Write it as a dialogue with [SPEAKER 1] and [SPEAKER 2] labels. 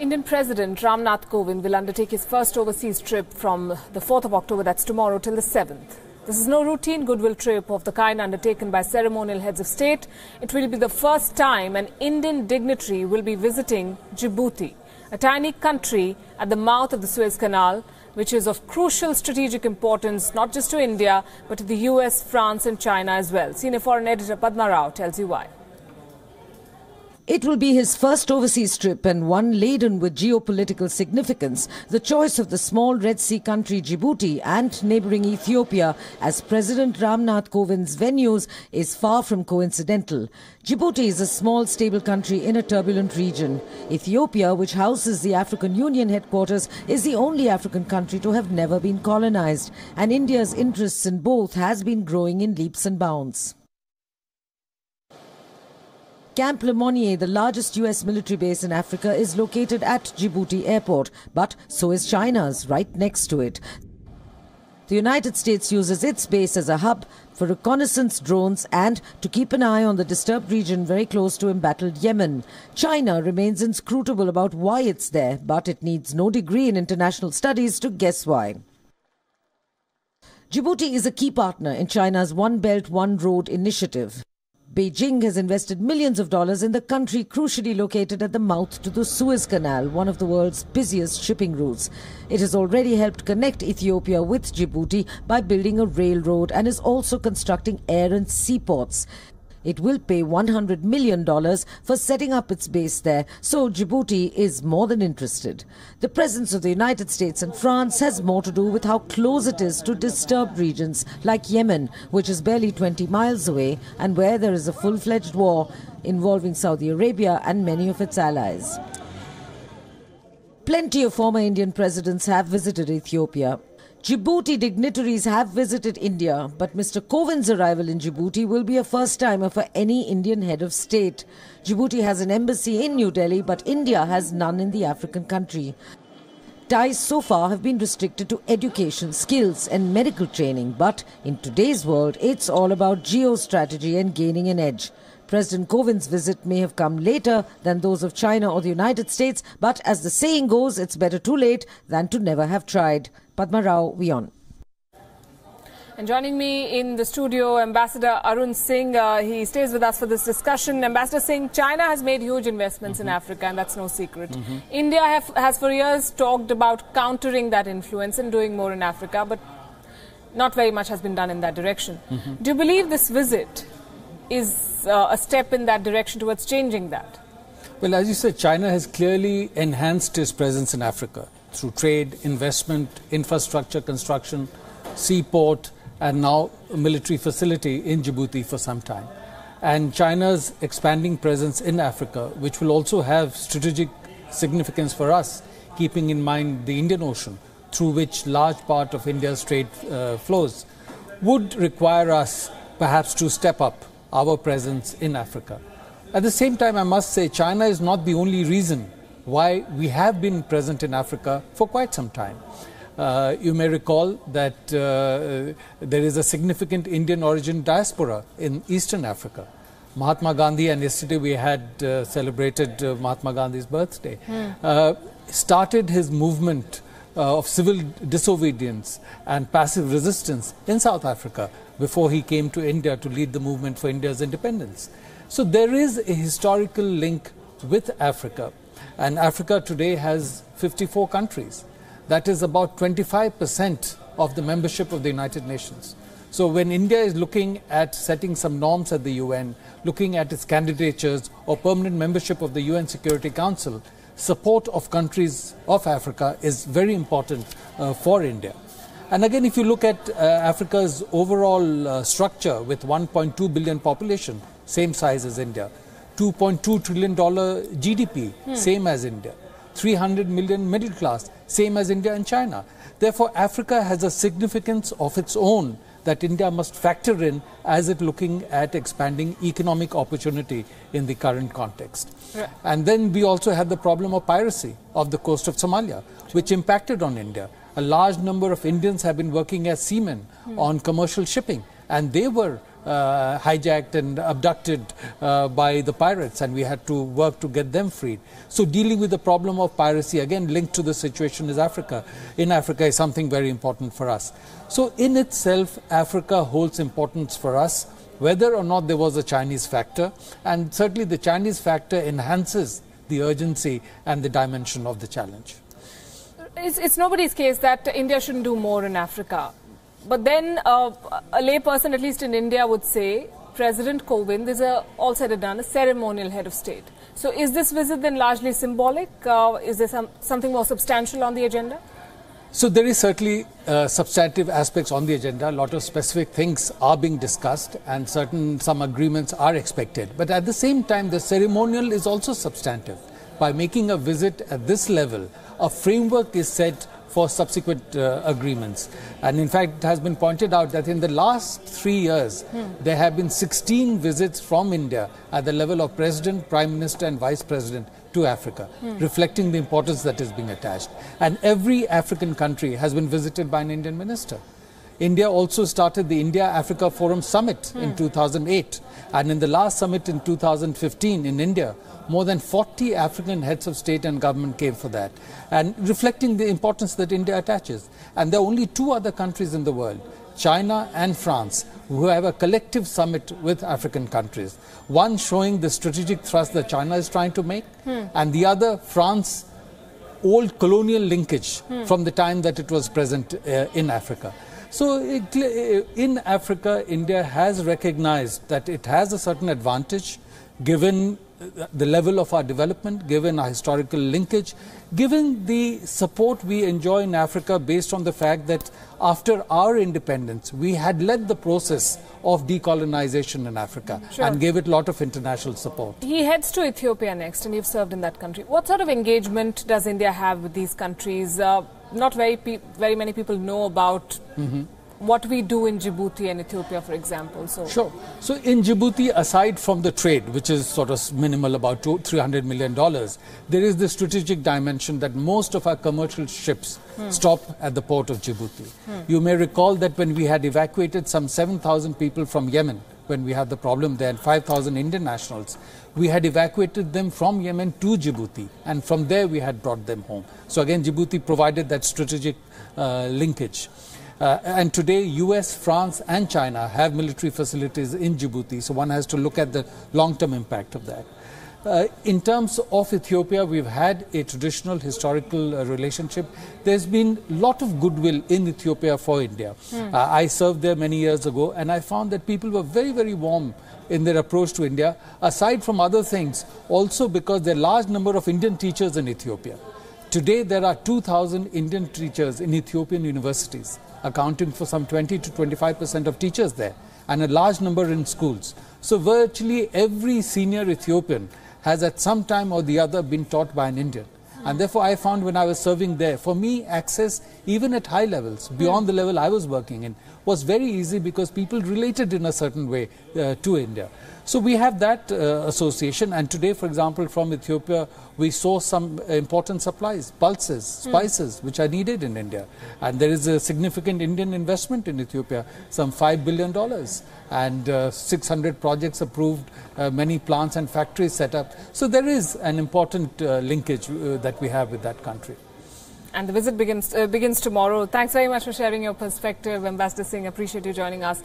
[SPEAKER 1] Indian President Nath will undertake his first overseas trip from the 4th of October, that's tomorrow, till the 7th. This is no routine goodwill trip of the kind undertaken by ceremonial heads of state. It will be the first time an Indian dignitary will be visiting Djibouti, a tiny country at the mouth of the Suez Canal, which is of crucial strategic importance not just to India, but to the US, France and China as well. Senior foreign editor Padma Rao tells you why.
[SPEAKER 2] It will be his first overseas trip and one laden with geopolitical significance. The choice of the small Red Sea country Djibouti and neighbouring Ethiopia as President Nath Kovind's venues is far from coincidental. Djibouti is a small, stable country in a turbulent region. Ethiopia, which houses the African Union headquarters, is the only African country to have never been colonized. And India's interests in both has been growing in leaps and bounds. Camp Lemonnier, the largest US military base in Africa, is located at Djibouti airport, but so is China's, right next to it. The United States uses its base as a hub for reconnaissance drones and to keep an eye on the disturbed region very close to embattled Yemen. China remains inscrutable about why it's there, but it needs no degree in international studies to guess why. Djibouti is a key partner in China's One Belt, One Road initiative. Beijing has invested millions of dollars in the country crucially located at the mouth to the Suez Canal, one of the world's busiest shipping routes. It has already helped connect Ethiopia with Djibouti by building a railroad and is also constructing air and seaports. It will pay $100 million for setting up its base there, so Djibouti is more than interested. The presence of the United States and France has more to do with how close it is to disturbed regions like Yemen, which is barely 20 miles away and where there is a full-fledged war involving Saudi Arabia and many of its allies. Plenty of former Indian presidents have visited Ethiopia. Djibouti dignitaries have visited India, but Mr. Kovind's arrival in Djibouti will be a first-timer for any Indian head of state. Djibouti has an embassy in New Delhi, but India has none in the African country. Ties so far have been restricted to education, skills and medical training, but in today's world, it's all about geostrategy and gaining an edge. President Kovind's visit may have come later than those of China or the United States, but as the saying goes, it's better too late than to never have tried. Padma Rao, WION.
[SPEAKER 1] And joining me in the studio, Ambassador Arun Singh. He stays with us for this discussion. Ambassador Singh, China has made huge investments in Africa, and that's no secret. India has for years talked about countering that influence and doing more in Africa, but not very much has been done in that direction. Do you believe this visit is a step in that direction towards changing that?
[SPEAKER 3] Well, as you said, China has clearly enhanced its presence in Africa through trade, investment, infrastructure construction, seaport, and now a military facility in Djibouti for some time. And China's expanding presence in Africa, which will also have strategic significance for us, keeping in mind the Indian Ocean, through which large part of India's trade flows, would require us perhaps to step up our presence in Africa. At the same time, I must say, China is not the only reason why we have been present in Africa for quite some time. You may recall that there is a significant Indian origin diaspora in Eastern Africa. Mahatma Gandhi, and yesterday we had celebrated Mahatma Gandhi's birthday, started his movement of civil disobedience and passive resistance in South Africa before he came to India to lead the movement for India's independence. So there is a historical link with Africa. And Africa today has 54 countries. That is about 25% of the membership of the United Nations. So when India is looking at setting some norms at the UN, looking at its candidatures or permanent membership of the UN Security Council, support of countries of Africa is very important for India. And again, if you look at Africa's overall structure with 1.2 billion population, same size as India, $2.2 trillion GDP, same as India. 300 million middle class, same as India and China. Therefore, Africa has a significance of its own that India must factor in as it looking at expanding economic opportunity in the current context. Yeah. And then we also had the problem of piracy of the coast of Somalia, which impacted on India. A large number of Indians have been working as seamen on commercial shipping, and they were hijacked and abducted by the pirates, and we had to work to get them freed. So dealing with the problem of piracy, again linked to the situation in Africa is something very important for us. So in itself, Africa holds importance for us, whether or not there was a Chinese factor, and certainly the Chinese factor enhances the urgency and the dimension of the challenge.
[SPEAKER 1] It's nobody's case that India shouldn't do more in Africa. But then a layperson, at least in India, would say President Kovind is all said and done, a ceremonial head of state. So is this visit then largely symbolic? Is there something more substantial on the agenda?
[SPEAKER 3] So there is certainly substantive aspects on the agenda. A lot of specific things are being discussed, and some agreements are expected. But at the same time, the ceremonial is also substantive. By making a visit at this level, a framework is set for subsequent agreements. And in fact, it has been pointed out that in the last 3 years, there have been 16 visits from India at the level of President, Prime Minister and Vice President to Africa, reflecting the importance that is being attached. And every African country has been visited by an Indian minister. India also started the India-Africa Forum Summit in 2008. And in the last summit in 2015 in India, more than 40 African heads of state and government came for that, and reflecting the importance that India attaches. And there are only 2 other countries in the world, China and France, who have a collective summit with African countries. One showing the strategic thrust that China is trying to make, and the other, France, old colonial linkage from the time that it was present in Africa. So in Africa, India has recognized that it has a certain advantage given the level of our development, given our historical linkage, given the support we enjoy in Africa based on the fact that after our independence, we had led the process of decolonization in Africa and gave it a lot of international support.
[SPEAKER 1] He heads to Ethiopia next, and you've served in that country. What sort of engagement does India have with these countries? Not very many people know about what we do in Djibouti and Ethiopia, for example.
[SPEAKER 3] Sure. So in Djibouti, aside from the trade, which is sort of minimal, about $300 million, there is the strategic dimension that most of our commercial ships stop at the port of Djibouti. You may recall that when we had evacuated some 7,000 people from Yemen, when we had the problem there, and 5,000 Indian nationals, we had evacuated them from Yemen to Djibouti, and from there we had brought them home. So again, Djibouti provided that strategic linkage. And today, US, France and China have military facilities in Djibouti, so one has to look at the long-term impact of that. In terms of Ethiopia, we've had a traditional historical relationship. There's been a lot of goodwill in Ethiopia for India. I served there many years ago, and I found that people were very, very warm in their approach to India, aside from other things, also because there are a large number of Indian teachers in Ethiopia. Today, there are 2,000 Indian teachers in Ethiopian universities, accounting for some 20 to 25% of teachers there, and a large number in schools. So virtually every senior Ethiopian has at some time or the other been taught by an Indian. And therefore I found when I was serving there, for me access even at high levels, beyond the level I was working in, was very easy because people related in a certain way to India. So we have that association, and today, for example, from Ethiopia, we saw some important supplies, pulses, spices, which are needed in India. And there is a significant Indian investment in Ethiopia, some $5 billion, and 600 projects approved, many plants and factories set up. So there is an important linkage that we have with that country.
[SPEAKER 1] And the visit begins tomorrow. Thanks very much for sharing your perspective, Ambassador Singh. Appreciate you joining us.